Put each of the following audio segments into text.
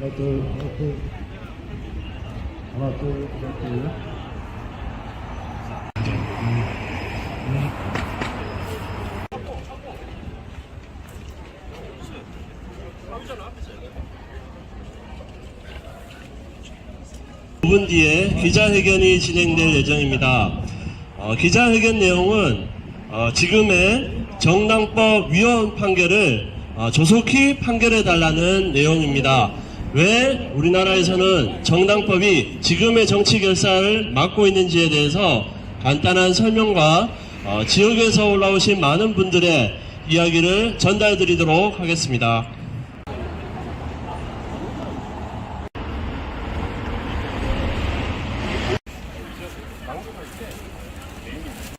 하나, 둘, 셋. 두 분 뒤에 기자회견이 진행될 예정입니다. 기자회견 내용은 지금의 정당법 위헌 판결을 조속히 판결해달라는 내용입니다. 왜 우리나라에서는 정당법이 지금의 정치 결사를 막고 있는지에 대해서 간단한 설명과 지역에서 올라오신 많은 분들의 이야기를 전달드리도록 하겠습니다.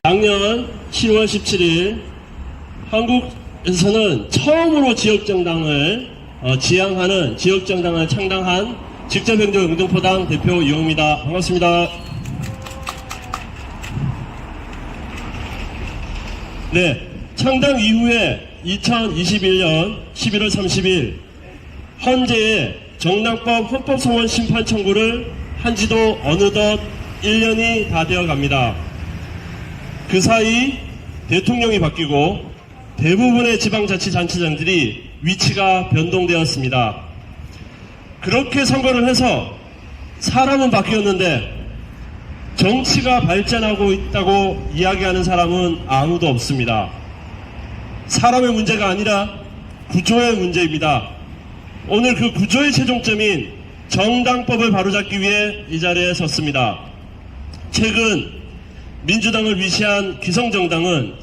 작년 10월 17일 한국에서는 처음으로 지역정당을 지향하는 지역정당을 창당한 직접행정 영등포당 대표 이용입니다. 반갑습니다. 네, 창당 이후에 2021년 11월 30일 헌재에 정당법 헌법소원 심판 청구를 한 지도 어느덧 1년이 다 되어 갑니다. 그 사이 대통령이 바뀌고 대부분의 지방자치단체장들이 위치가 변동되었습니다. 그렇게 선거를 해서 사람은 바뀌었는데 정치가 발전하고 있다고 이야기하는 사람은 아무도 없습니다. 사람의 문제가 아니라 구조의 문제입니다. 오늘 그 구조의 최종점인 정당법을 바로잡기 위해 이 자리에 섰습니다. 최근 민주당을 위시한 기성정당은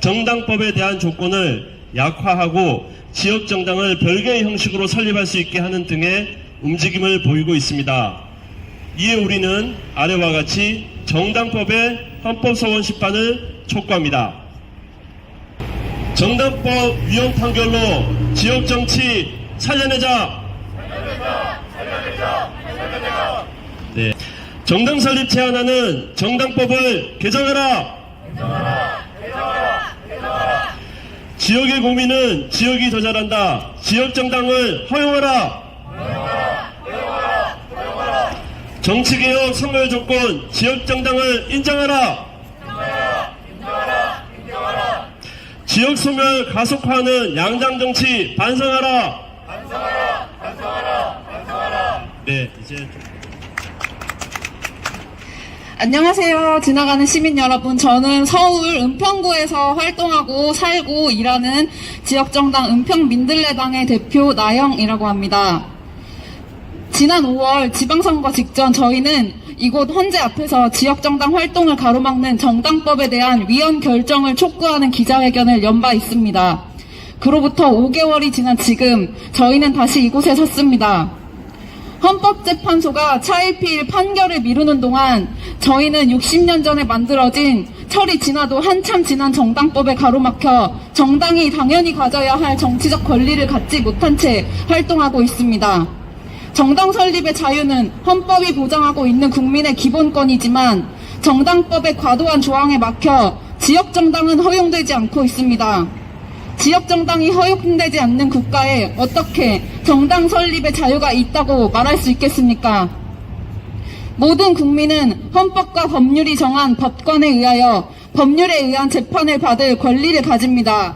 정당법에 대한 조건을 약화하고 지역정당을 별개의 형식으로 설립할 수 있게 하는 등의 움직임을 보이고 있습니다. 이에 우리는 아래와 같이 정당법의 헌법소원 심판을 촉구합니다. 정당법 위헌 판결로 지역정치 살려내자! 네. 정당 설립 제한하는 정당법을 개정하라! 지역의 고민은 지역이 더 잘한다. 지역정당을 허용하라! 정치개혁 선거의 조건 지역정당을 인정하라! 지역소멸 가속화하는 양당정치 반성하라! 네, 이제 안녕하세요. 지나가는 시민 여러분. 저는 서울 은평구에서 활동하고 살고 일하는 지역정당 은평민들레당의 대표 나영이라고 합니다. 지난 5월 지방선거 직전 저희는 이곳 헌재 앞에서 지역정당 활동을 가로막는 정당법에 대한 위헌 결정을 촉구하는 기자회견을 연 바 있습니다. 그로부터 5개월이 지난 지금 저희는 다시 이곳에 섰습니다. 헌법재판소가 차일피일 판결을 미루는 동안 저희는 60년 전에 만들어진 철이 지나도 한참 지난 정당법에 가로막혀 정당이 당연히 가져야 할 정치적 권리를 갖지 못한 채 활동하고 있습니다. 정당 설립의 자유는 헌법이 보장하고 있는 국민의 기본권이지만 정당법의 과도한 조항에 막혀 지역정당은 허용되지 않고 있습니다. 지역정당이 허용되지 않는 국가에 어떻게 정당 설립의 자유가 있다고 말할 수 있겠습니까? 모든 국민은 헌법과 법률이 정한 법관에 의하여 법률에 의한 재판을 받을 권리를 가집니다.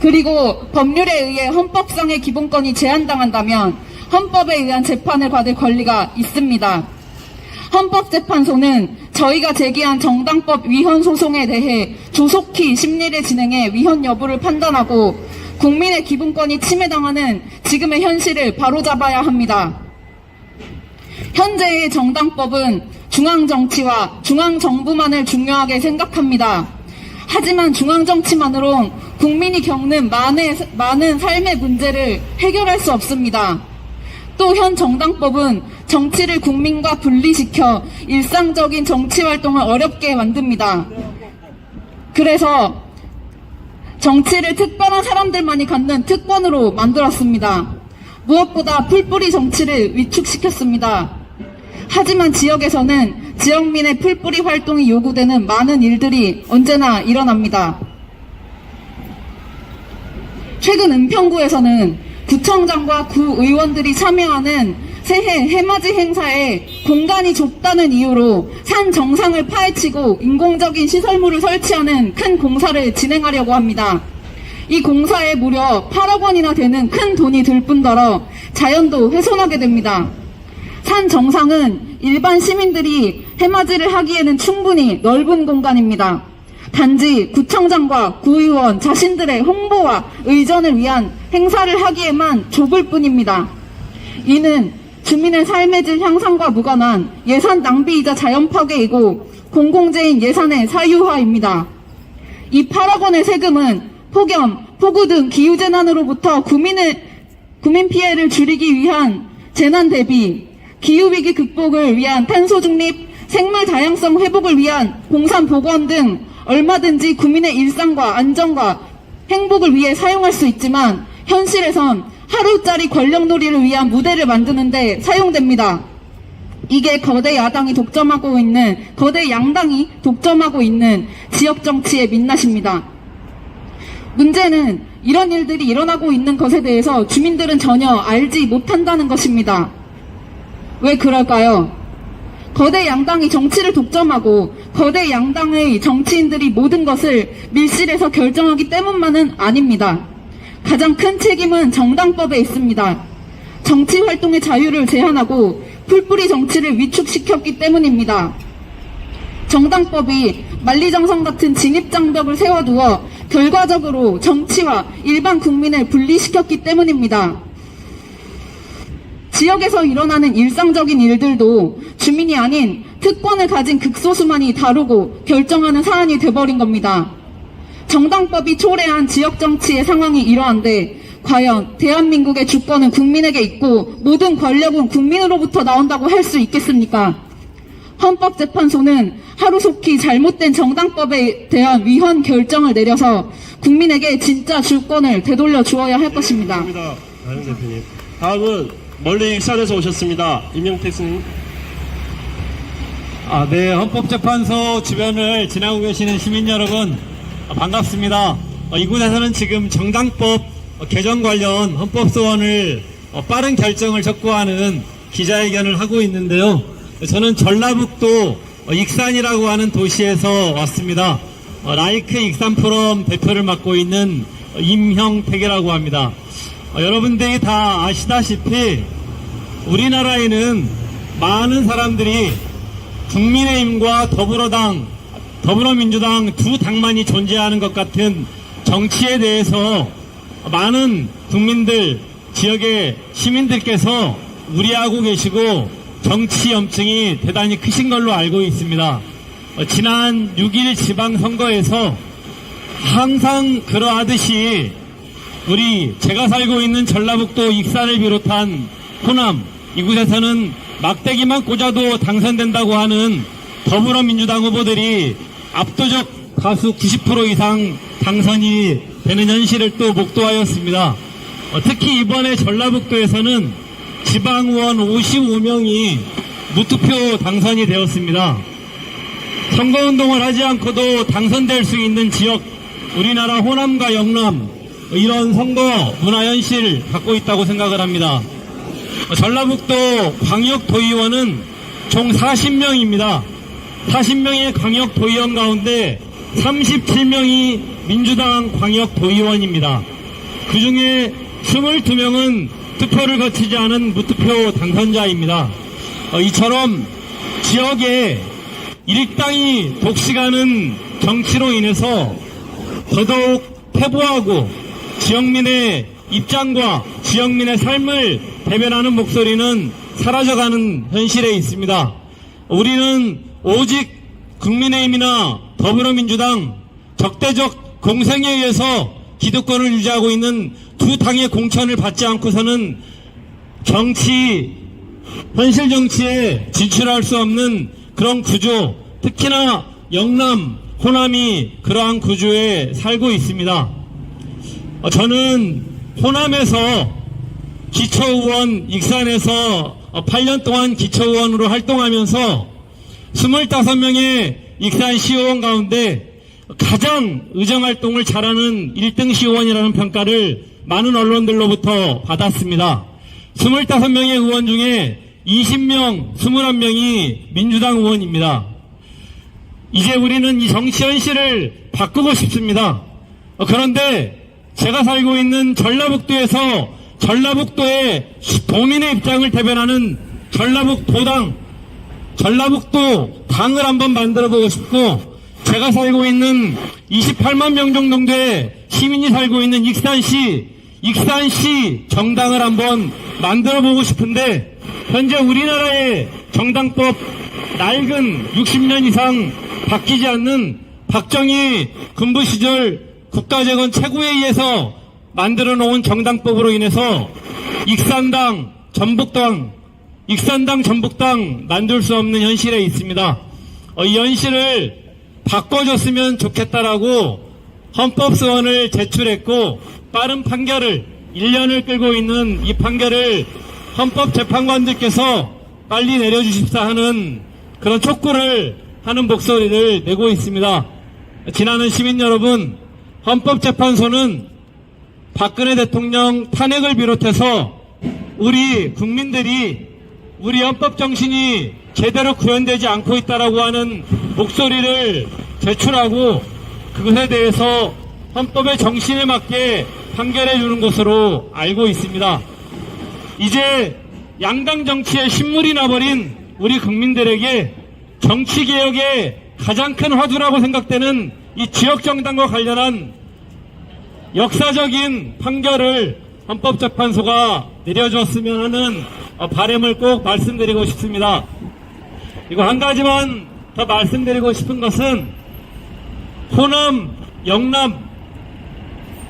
그리고 법률에 의해 헌법상의 기본권이 제한당한다면 헌법에 의한 재판을 받을 권리가 있습니다. 헌법재판소는 저희가 제기한 정당법 위헌 소송에 대해 조속히 심리를 진행해 위헌 여부를 판단하고 국민의 기본권이 침해당하는 지금의 현실을 바로잡아야 합니다. 현재의 정당법은 중앙정치와 중앙정부만을 중요하게 생각합니다. 하지만 중앙정치만으론 국민이 겪는 많은 삶의 문제를 해결할 수 없습니다. 또 현 정당법은 정치를 국민과 분리시켜 일상적인 정치활동을 어렵게 만듭니다. 그래서 정치를 특별한 사람들만이 갖는 특권으로 만들었습니다. 무엇보다 풀뿌리 정치를 위축시켰습니다. 하지만 지역에서는 지역민의 풀뿌리 활동이 요구되는 많은 일들이 언제나 일어납니다. 최근 은평구에서는 구청장과 구의원들이 참여하는 새해 해맞이 행사에 공간이 좁다는 이유로 산 정상을 파헤치고 인공적인 시설물을 설치하는 큰 공사를 진행하려고 합니다. 이 공사에 무려 8억 원이나 되는 큰 돈이 들 뿐더러 자연도 훼손하게 됩니다. 산 정상은 일반 시민들이 해맞이를 하기에는 충분히 넓은 공간입니다. 단지 구청장과 구의원 자신들의 홍보와 의전을 위한 행사를 하기에만 좁을 뿐입니다. 이는 주민의 삶의 질 향상과 무관한 예산 낭비이자 자연 파괴이고 공공재인 예산의 사유화입니다. 이 8억 원의 세금은 폭염, 폭우 등 기후재난으로부터 국민 피해를 줄이기 위한 재난 대비, 기후위기 극복을 위한 탄소 중립, 생물 다양성 회복을 위한 공산 복원 등 얼마든지 국민의 일상과 안전과 행복을 위해 사용할 수 있지만 현실에선 하루짜리 권력놀이를 위한 무대를 만드는데 사용됩니다. 이게 거대 양당이 독점하고 있는 지역 정치의 민낯입니다. 문제는 이런 일들이 일어나고 있는 것에 대해서 주민들은 전혀 알지 못한다는 것입니다. 왜 그럴까요? 거대 양당이 정치를 독점하고 거대 양당의 정치인들이 모든 것을 밀실에서 결정하기 때문만은 아닙니다. 가장 큰 책임은 정당법에 있습니다. 정치 활동의 자유를 제한하고 풀뿌리 정치를 위축시켰기 때문입니다. 정당법이 만리장성 같은 진입장벽을 세워두어 결과적으로 정치와 일반 국민을 분리시켰기 때문입니다. 지역에서 일어나는 일상적인 일들도 주민이 아닌 특권을 가진 극소수만이 다루고 결정하는 사안이 돼버린 겁니다. 정당법이 초래한 지역 정치의 상황이 이러한데 과연 대한민국의 주권은 국민에게 있고 모든 권력은 국민으로부터 나온다고 할 수 있겠습니까? 헌법재판소는 하루속히 잘못된 정당법에 대한 위헌 결정을 내려서 국민에게 진짜 주권을 되돌려 주어야 할 것입니다. 다영 대표님. 다음은 멀리 익산에서 오셨습니다. 임명택 스님. 네, 헌법재판소 주변을 지나고 계시는 시민 여러분, 반갑습니다. 이곳에서는 지금 정당법 개정 관련 헌법소원을 빠른 결정을 촉구하는 기자회견을 하고 있는데요. 저는 전라북도 익산이라고 하는 도시에서 왔습니다. 라이크 익산포럼 대표를 맡고 있는 임형택이라고 합니다. 여러분들이 다 아시다시피 우리나라에는 많은 사람들이 국민의힘과 더불어민주당 두 당만이 존재하는 것 같은 정치에 대해서 많은 국민들, 지역의 시민들께서 우려하고 계시고 정치 염증이 대단히 크신 걸로 알고 있습니다. 지난 6일 지방선거에서 항상 그러하듯이 제가 살고 있는 전라북도 익산을 비롯한 호남, 이곳에서는 막대기만 꽂아도 당선된다고 하는 더불어민주당 후보들이 압도적 다수 90% 이상 당선이 되는 현실을 또 목도하였습니다. 특히 이번에 전라북도에서는 지방의원 55명이 무투표 당선이 되었습니다. 선거운동을 하지 않고도 당선될 수 있는 지역, 우리나라 호남과 영남, 이런 선거 문화 현실 갖고 있다고 생각을 합니다. 전라북도 광역도의원은 총 40명입니다. 40명의 광역도의원 가운데 37명이 민주당 광역도의원입니다. 그 중에 22명은 투표를 거치지 않은 무투표 당선자입니다. 이처럼 지역에 일당이 독식하는 정치로 인해서 더더욱 패보하고 지역민의 입장과 지역민의 삶을 대변하는 목소리는 사라져가는 현실에 있습니다. 우리는 오직 국민의힘이나 더불어민주당 적대적 공생에 의해서 기득권을 유지하고 있는 두 당의 공천을 받지 않고서는 현실 정치에 진출할 수 없는 그런 구조, 특히나 영남, 호남이 그러한 구조에 살고 있습니다. 저는 호남에서 기초의원, 익산에서 8년 동안 기초의원으로 활동하면서 25명의 익산 시의원 가운데 가장 의정활동을 잘하는 1등 시의원이라는 평가를 많은 언론들로부터 받았습니다. 25명의 의원 중에 20명, 21명이 민주당 의원입니다. 이제 우리는 이 정치 현실을 바꾸고 싶습니다. 그런데 제가 살고 있는 전라북도에서 전라북도의 도민의 입장을 대변하는 전라북도 당을 한번 만들어 보고 싶고, 제가 살고 있는 28만 명 정도 의 시민이 살고 있는 익산시 정당을 한번 만들어 보고 싶은데, 현재 우리나라의 정당법 낡은 60년 이상 바뀌지 않는 박정희 군부 시절 국가재건 최고회의에서 만들어 놓은 정당법으로 인해서 익산당, 전북당 만들 수 없는 현실에 있습니다. 이 현실을 바꿔줬으면 좋겠다라고 헌법소원을 제출했고, 빠른 판결을 1년을 끌고 있는 이 판결을 헌법재판관들께서 빨리 내려주십사 하는 그런 촉구를 하는 목소리를 내고 있습니다. 지나는 시민 여러분, 헌법재판소는 박근혜 대통령 탄핵을 비롯해서 우리 국민들이 우리 헌법 정신이 제대로 구현되지 않고 있다라고 하는 목소리를 제출하고, 그것에 대해서 헌법의 정신에 맞게 판결해 주는 것으로 알고 있습니다. 이제 양당 정치에 신물이 나버린 우리 국민들에게 정치개혁의 가장 큰 화두라고 생각되는 이 지역정당과 관련한 역사적인 판결을 헌법재판소가 내려줬으면 하는 바람을 꼭 말씀드리고 싶습니다. 이거 한 가지만 더 말씀드리고 싶은 것은, 호남, 영남,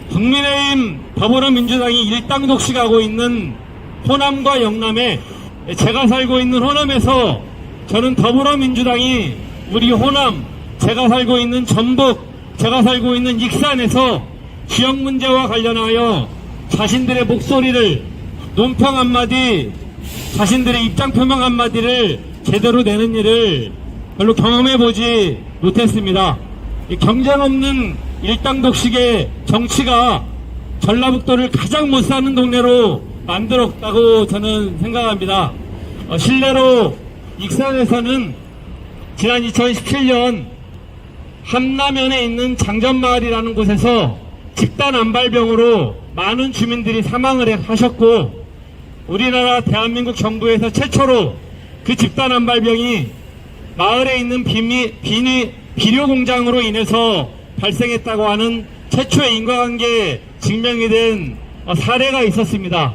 국민의힘, 더불어민주당이 일당 독식하고 있는 호남과 영남에, 제가 살고 있는 호남에서 저는 더불어민주당이 우리 호남, 제가 살고 있는 전북, 제가 살고 있는 익산에서 지역 문제와 관련하여 자신들의 목소리를, 논평 한마디, 자신들의 입장 표명 한마디를 제대로 내는 일을 별로 경험해보지 못했습니다. 이 경쟁 없는 일당 독식의 정치가 전라북도를 가장 못 사는 동네로 만들었다고 저는 생각합니다. 실례로 익산에서는 지난 2017년 함남면에 있는 장전마을이라는 곳에서 집단 암발병으로 많은 주민들이 사망을 하셨고, 우리나라 대한민국 정부에서 최초로 그 집단 암발병이 마을에 있는 비료 공장으로 인해서 발생했다고 하는 최초의 인과관계 증명이 된 사례가 있었습니다.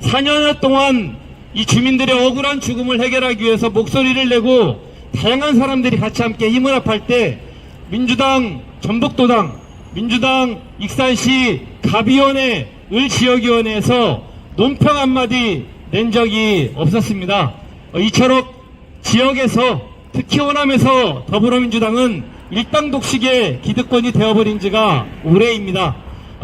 4년여 동안 이 주민들의 억울한 죽음을 해결하기 위해서 목소리를 내고 다양한 사람들이 같이 함께 힘을 합할 때, 민주당 전북도당, 민주당 익산시 갑위원회, 을지역위원회에서 논평 한마디 낸 적이 없었습니다. 이처럼 지역에서, 특히 호남에서 더불어민주당은 일당 독식의 기득권이 되어버린 지가 오래입니다.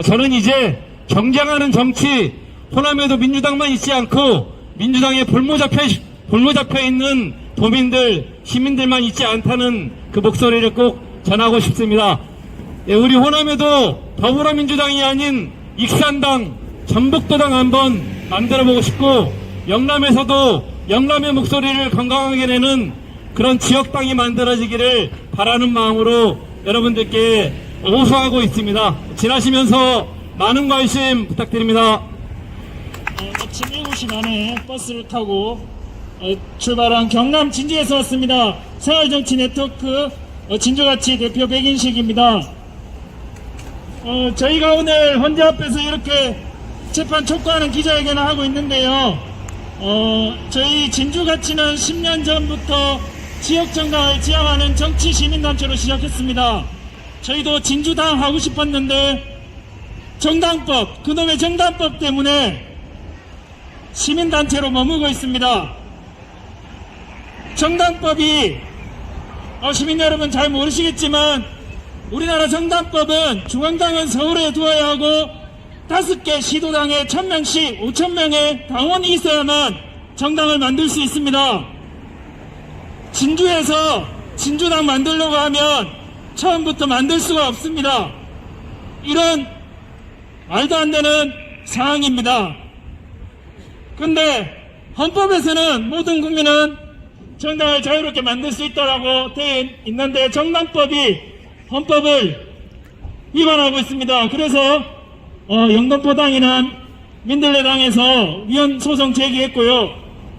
저는 이제 경쟁하는 정치, 호남에도 민주당만 있지 않고 민주당에 볼모 잡혀 있는 도민들, 시민들만 있지 않다는 그 목소리를 꼭 전하고 싶습니다. 우리 호남에도 더불어민주당이 아닌 익산당, 전북도당 한번 만들어보고 싶고, 영남에서도 영남의 목소리를 건강하게 내는 그런 지역당이 만들어지기를 바라는 마음으로 여러분들께 호소하고 있습니다. 지나시면서 많은 관심 부탁드립니다. 아침 7시 반에 버스를 타고 출발한 경남 진주에서 왔습니다. 생활정치 네트워크 진주가치 대표 백인식입니다. 저희가 오늘 헌재 앞에서 이렇게 재판 촉구하는 기자회견을 하고 있는데요. 저희 진주가치는 10년 전부터 지역정당을 지향하는 정치시민단체로 시작했습니다. 저희도 진주당 하고 싶었는데 정당법, 그놈의 정당법 때문에 시민단체로 머물고 있습니다. 정당법이 시민 여러분 잘 모르시겠지만 우리나라 정당법은 중앙당은 서울에 두어야 하고 5개 시도당에 1000명씩 5000명의 당원이 있어야만 정당을 만들 수 있습니다. 진주에서 진주당 만들려고 하면 처음부터 만들 수가 없습니다. 이런 말도 안 되는 사항입니다. 근데 헌법에서는 모든 국민은 정당을 자유롭게 만들 수 있다라고 되어 있는데 정당법이 헌법을 위반하고 있습니다. 그래서 영등포당이는 민들레당에서 위헌 소송 제기했고요.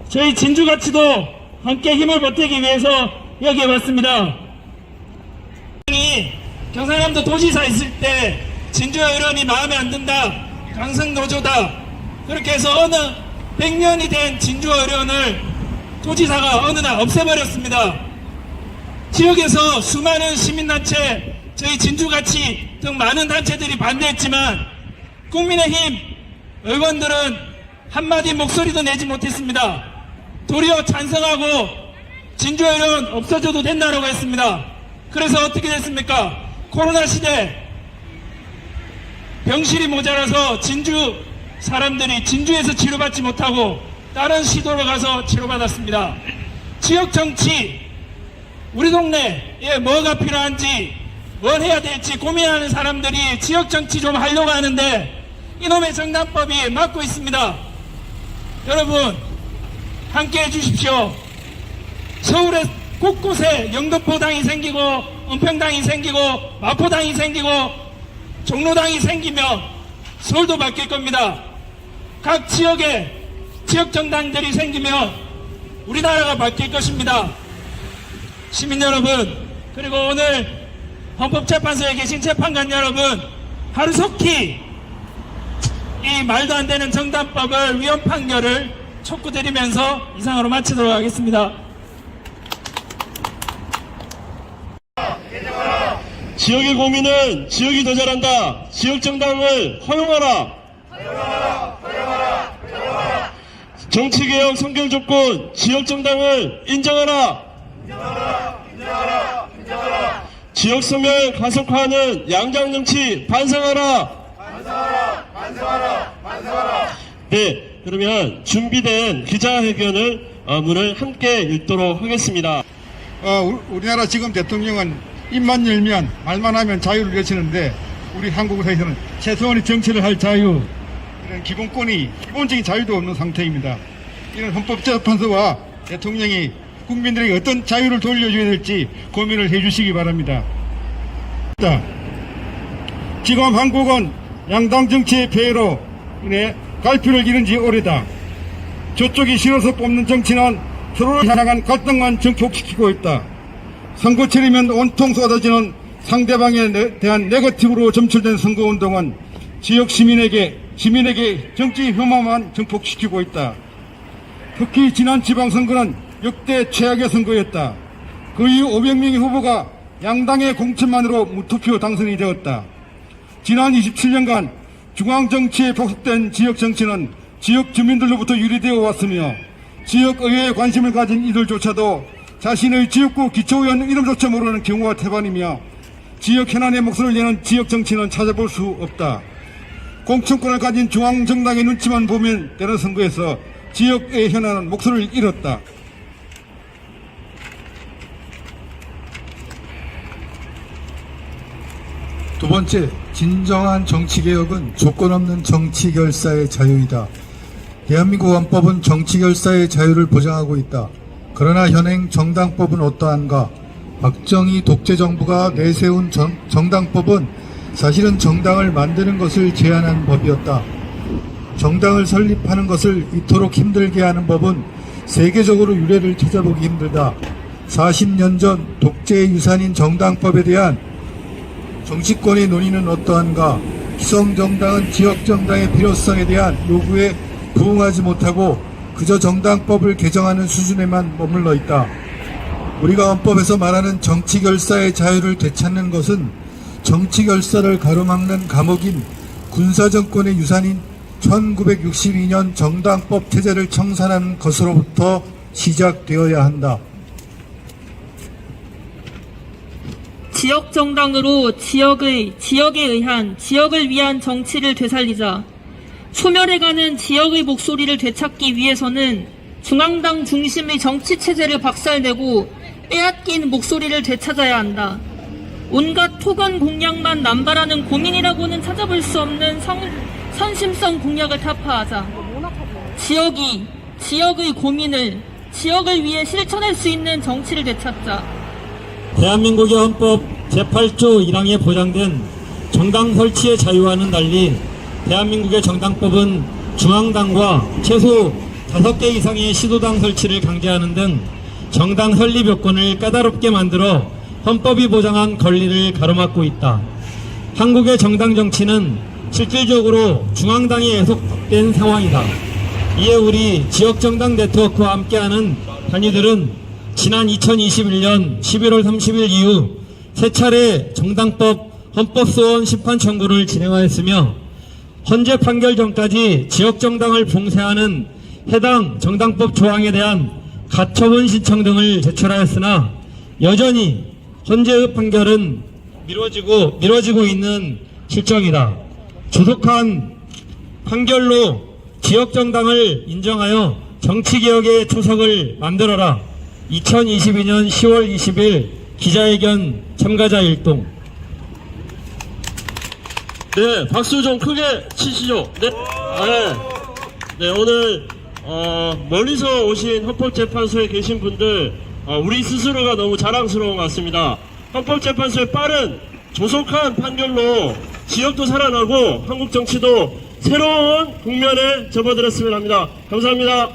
저희 진주가치도 함께 힘을 보태기 위해서 여기에 왔습니다. 경상남도 도지사 있을 때 진주 의원이 마음에 안 든다, 강성노조다, 그렇게 해서 어느 100년이 된 진주 의원을 도지사가 어느 날 없애버렸습니다. 지역에서 수많은 시민단체, 저희 진주같이 등 많은 단체들이 반대했지만 국민의힘 의원들은 한마디 목소리도 내지 못했습니다. 도리어 찬성하고 진주 의원 없어져도 된다고 했습니다. 그래서 어떻게 됐습니까? 코로나 시대 병실이 모자라서 진주 사람들이 진주에서 치료받지 못하고 다른 시도로 가서 치료받았습니다. 지역 정치, 우리 동네에 뭐가 필요한지, 뭘 해야 될지 고민하는 사람들이 지역 정치 좀 하려고 하는데 이놈의 정당법이 막고 있습니다. 여러분 함께 해주십시오. 서울의 곳곳에 영등포당이 생기고 은평당이 생기고 마포당이 생기고 종로당이 생기면 서울도 바뀔 겁니다. 각 지역에 지역 정당들이 생기면 우리나라가 바뀔 것입니다. 시민 여러분, 그리고 오늘 헌법재판소에 계신 재판관 여러분, 하루속히 이 말도 안 되는 정당법을 위헌 판결을 촉구드리면서 이상으로 마치도록 하겠습니다. 지역의 고민은 지역이 더 잘한다. 지역 정당을 허용하라. 정치개혁 성경 조건 지역 정당을 인정하라. 지역 소멸 가속화하는 양당 정치 반성하라. 네, 그러면 준비된 기자회견을 문을 함께 읽도록 하겠습니다. 우리나라 지금 대통령은 입만 열면 말만 하면 자유를 외치는데 우리 한국에서는 최소한의 정치를 할 자유, 이런 기본적인 자유도 없는 상태입니다. 이런 헌법재판소와 대통령이 국민들에게 어떤 자유를 돌려줘야 될지 고민을 해주시기 바랍니다. 지금 한국은 양당 정치의 폐해로 인해 갈피를 잃은 지 오래다. 저쪽이 싫어서 뽑는 정치는 서로를 향한 갈등만 증폭시키고 있다. 선거철이면 온통 쏟아지는 상대방에 대한 네거티브로 점철된 선거운동은 지역 시민에게 정치 혐오만 증폭시키고 있다. 특히 지난 지방선거는 역대 최악의 선거였다. 그 이후 500명의 후보가 양당의 공천만으로 무투표 당선이 되었다. 지난 27년간 중앙정치에 복속된 지역정치는 지역 주민들로부터 유리되어 왔으며 지역의회에 관심을 가진 이들조차도 자신의 지역구 기초의원 이름조차 모르는 경우가 태반이며 지역 현안에 목소리를 내는 지역정치는 찾아볼 수 없다. 공천권을 가진 중앙정당의 눈치만 보면 되는 선거에서 지역의 현안은 목소리를 잃었다. 두 번째, 진정한 정치개혁은 조건 없는 정치결사의 자유이다. 대한민국 헌법은 정치결사의 자유를 보장하고 있다. 그러나 현행 정당법은 어떠한가? 박정희 독재정부가 내세운 정당법은 사실은 정당을 만드는 것을 제한한 법이었다. 정당을 설립하는 것을 이토록 힘들게 하는 법은 세계적으로 유례를 찾아보기 힘들다. 40년 전 독재의 유산인 정당법에 대한 정치권의 논의는 어떠한가? 기성정당은 지역정당의 필요성에 대한 요구에 부응하지 못하고 그저 정당법을 개정하는 수준에만 머물러 있다. 우리가 헌법에서 말하는 정치결사의 자유를 되찾는 것은 정치결사를 가로막는 감옥인 군사정권의 유산인 1962년 정당법 체제를 청산하는 것으로부터 시작되어야 한다. 지역정당으로 지역에 의한 지역을 위한 정치를 되살리자. 소멸해가는 지역의 목소리를 되찾기 위해서는 중앙당 중심의 정치체제를 박살내고 빼앗긴 목소리를 되찾아야 한다. 온갖 토건 공약만 남발하는 고민이라고는 찾아볼 수 없는 선심성 공약을 타파하자. 지역의 고민을 지역을 위해 실천할 수 있는 정치를 되찾자. 대한민국의 헌법 제8조 1항에 보장된 정당 설치의 자유와는 달리 대한민국의 정당법은 중앙당과 최소 5개 이상의 시도당 설치를 강제하는 등 정당 설립 요건을 까다롭게 만들어 헌법이 보장한 권리를 가로막고 있다. 한국의 정당 정치는 실질적으로 중앙당이 애속된 상황이다. 이에 우리 지역정당 네트워크와 함께하는 단위들은 지난 2021년 11월 30일 이후 세 차례 정당법 헌법소원 심판 청구를 진행하였으며 헌재 판결 전까지 지역정당을 봉쇄하는 해당 정당법 조항에 대한 가처분 신청 등을 제출하였으나 여전히 헌재의 판결은 미뤄지고 있는 실정이다. 조속한 판결로 지역정당을 인정하여 정치개혁의 초석을 만들어라. 2022년 10월 20일 기자회견 참가자 일동. 네, 박수 좀 크게 치시죠. 네, 네, 오늘 멀리서 오신 헌법재판소에 계신 분들, 우리 스스로가 너무 자랑스러운 것 같습니다. 헌법재판소의 빠른 조속한 판결로 지역도 살아나고 한국 정치도 새로운 국면에 접어들었으면 합니다. 감사합니다.